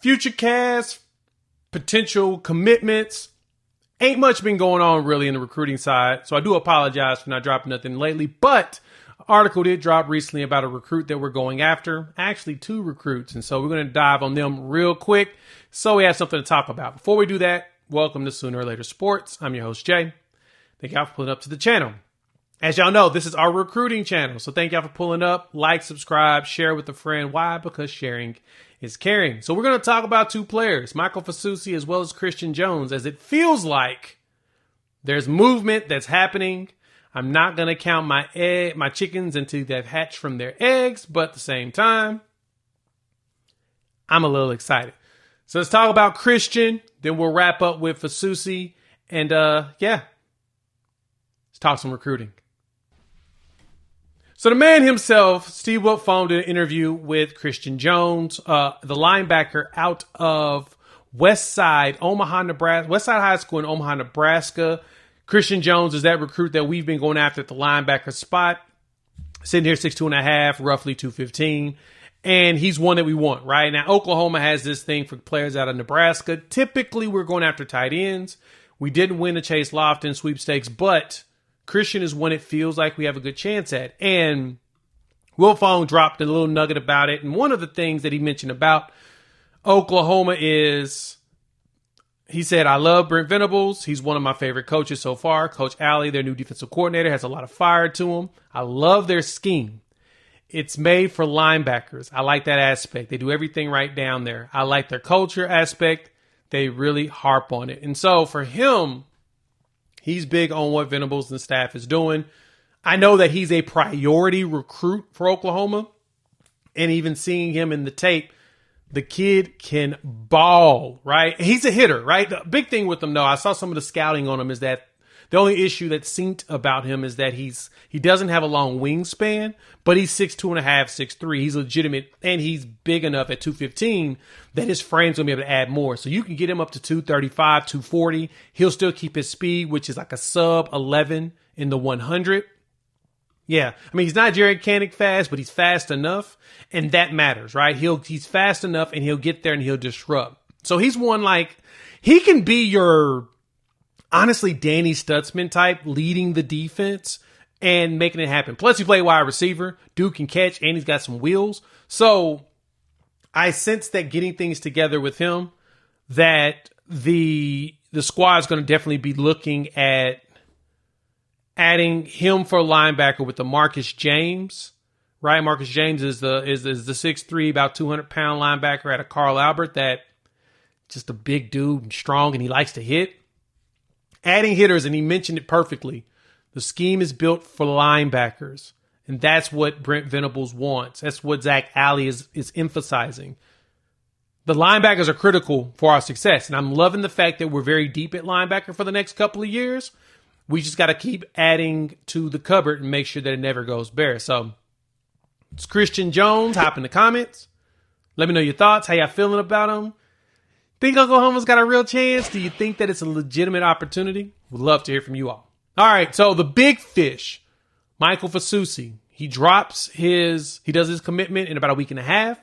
future cast, potential commitments. Ain't much been going on really in the recruiting side. So I do apologize for not dropping nothing lately. But an article did drop recently about a recruit that we're going after. Actually, 2 recruits. And so we're going to dive on them real quick so we have something to talk about. Before we do that, welcome to Sooner or Later Sports. I'm your host, Jay. Thank y'all for pulling up to the channel. As y'all know, this is our recruiting channel. So thank y'all for pulling up. Like, subscribe, share with a friend. Why? Because sharing is caring. So we're going to talk about 2 players, Michael Fasusi as well as Christian Jones, as it feels like there's movement that's happening. I'm not going to count my chickens until they've hatched from their eggs, but at the same time, I'm a little excited. So let's talk about Christian, then we'll wrap up with Fasusi, and let's talk some recruiting. So the man himself, Steve Wiltfong, did an interview with Christian Jones, the linebacker out of Westside High School in Omaha, Nebraska. Christian Jones is that recruit that we've been going after at the linebacker spot. Sitting here 6'2.5", roughly 215. And he's one that we want, right? Now, Oklahoma has this thing for players out of Nebraska. Typically, we're going after tight ends. We didn't win the Chase Lofton sweepstakes, but Christian is one it feels like we have a good chance at. And Wiltfong dropped a little nugget about it. And one of the things that he mentioned about Oklahoma is, he said, I love Brent Venables. He's one of my favorite coaches so far. Coach Alley, their new defensive coordinator, has a lot of fire to him. I love their scheme. It's made for linebackers. I like that aspect. They do everything right down there. I like their culture aspect. They really harp on it. And so for him, he's big on what Venables and the staff is doing. I know that he's a priority recruit for Oklahoma. And even seeing him in the tape, the kid can ball, right? He's a hitter, right? The big thing with him, though, I saw some of the scouting on him, is that the only issue that seemed about him is that he doesn't have a long wingspan, but he's 6'2.5", 6'3". He's legitimate, and he's big enough at 215 that his frame's going to be able to add more. So you can get him up to 235, 240. He'll still keep his speed, which is like a sub 11 in the 100. Yeah, I mean, he's not Jared Canick fast, but he's fast enough, and that matters, right? He's fast enough, and he'll get there, and he'll disrupt. So he's one like, he can be your, honestly, Danny Stutzman type, leading the defense and making it happen. Plus, he played wide receiver. Dude can catch, and he's got some wheels. So I sense that getting things together with him, that the squad is going to definitely be looking at adding him for a linebacker with the Marcus James, right? Marcus James is the 6'3", about 200-pound linebacker out of Carl Albert, that just a big dude and strong, and he likes to hit. Adding hitters, and he mentioned it perfectly. The scheme is built for linebackers, and that's what Brent Venables wants. That's what Zach Alley is emphasizing. The linebackers are critical for our success, and I'm loving the fact that we're very deep at linebacker for the next couple of years. We just got to keep adding to the cupboard and make sure that it never goes bare. So it's Christian Jones. Hop in the comments. Let me know your thoughts. How y'all feeling about him? Think Oklahoma's got a real chance? Do you think that it's a legitimate opportunity? Would love to hear from you all. All right, so the big fish, Michael Fasusi. He does his commitment in about a week and a half,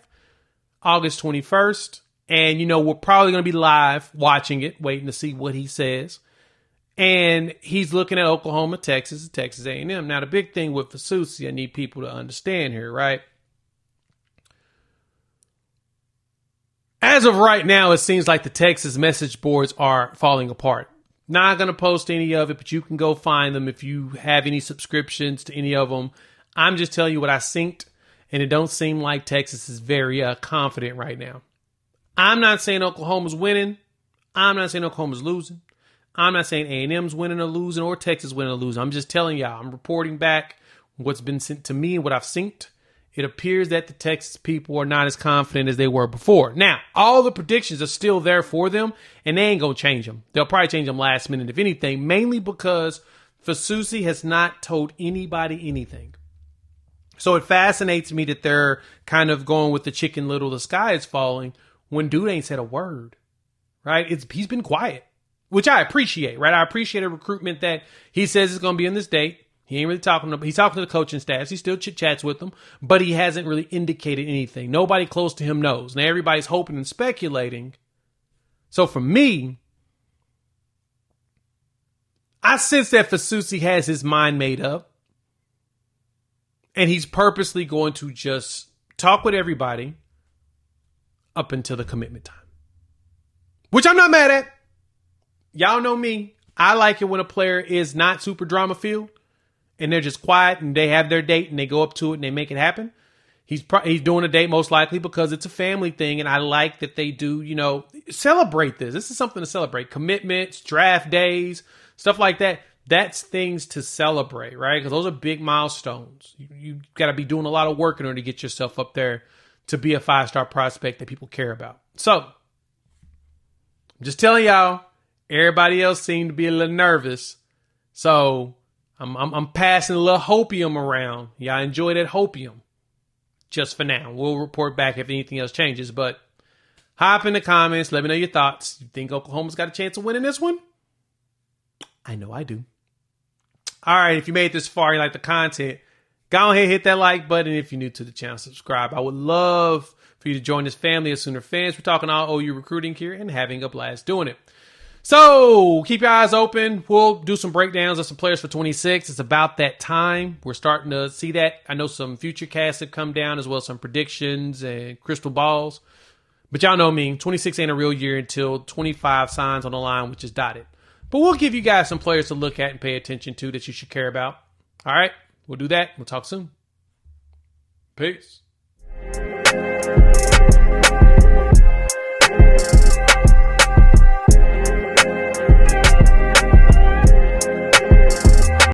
August 21st. And, we're probably going to be live watching it, waiting to see what he says. And he's looking at Oklahoma, Texas, and Texas A&M. Now, the big thing with Fusi, I need people to understand here, right? As of right now, it seems like the Texas message boards are falling apart. Not going to post any of it, but you can go find them if you have any subscriptions to any of them. I'm just telling you what I synced, and it don't seem like Texas is very confident right now. I'm not saying Oklahoma's winning. I'm not saying Oklahoma's losing. I'm not saying A&M's winning or losing or Texas winning or losing. I'm just telling y'all, I'm reporting back what's been sent to me and what I've synced. It appears that the Texas people are not as confident as they were before. Now, all the predictions are still there for them, and they ain't going to change them. They'll probably change them last minute, if anything, mainly because Fasusi has not told anybody anything. So it fascinates me that they're kind of going with the Chicken Little, the sky is falling, when dude ain't said a word, right? He's been quiet, which I appreciate, right? I appreciate a recruitment that he says is going to be on this date. He ain't really talking to them. He's talking to the coaching staffs. He still chit-chats with them, but he hasn't really indicated anything. Nobody close to him knows. Now everybody's hoping and speculating. So for me, I sense that Fasusi has his mind made up, and he's purposely going to just talk with everybody up until the commitment time, which I'm not mad at. Y'all know me. I like it when a player is not super drama filled and they're just quiet and they have their date and they go up to it and they make it happen. He's doing a date most likely because it's a family thing, and I like that they do, celebrate this. This is something to celebrate. Commitments, draft days, stuff like that. That's things to celebrate, right? Because those are big milestones. You got to be doing a lot of work in order to get yourself up there to be a 5-star prospect that people care about. So, I'm just telling y'all, everybody else seemed to be a little nervous. So, I'm passing a little hopium around. Y'all enjoy that hopium. Just for now. We'll report back if anything else changes. But hop in the comments. Let me know your thoughts. You think Oklahoma's got a chance of winning this one? I know I do. All right. If you made it this far, you like the content, go ahead, hit that like button. If you're new to the channel, subscribe. I would love for you to join this family of Sooner fans. We're talking all OU recruiting here and having a blast doing it. So keep your eyes open. We'll do some breakdowns of some players for 26. It's about that time. We're starting to see that. I know some future casts have come down as well as some predictions and crystal balls. But y'all know me. 26 ain't a real year until 25 signs on the line, which is dotted. But we'll give you guys some players to look at and pay attention to that you should care about. All right. We'll do that. We'll talk soon. Peace.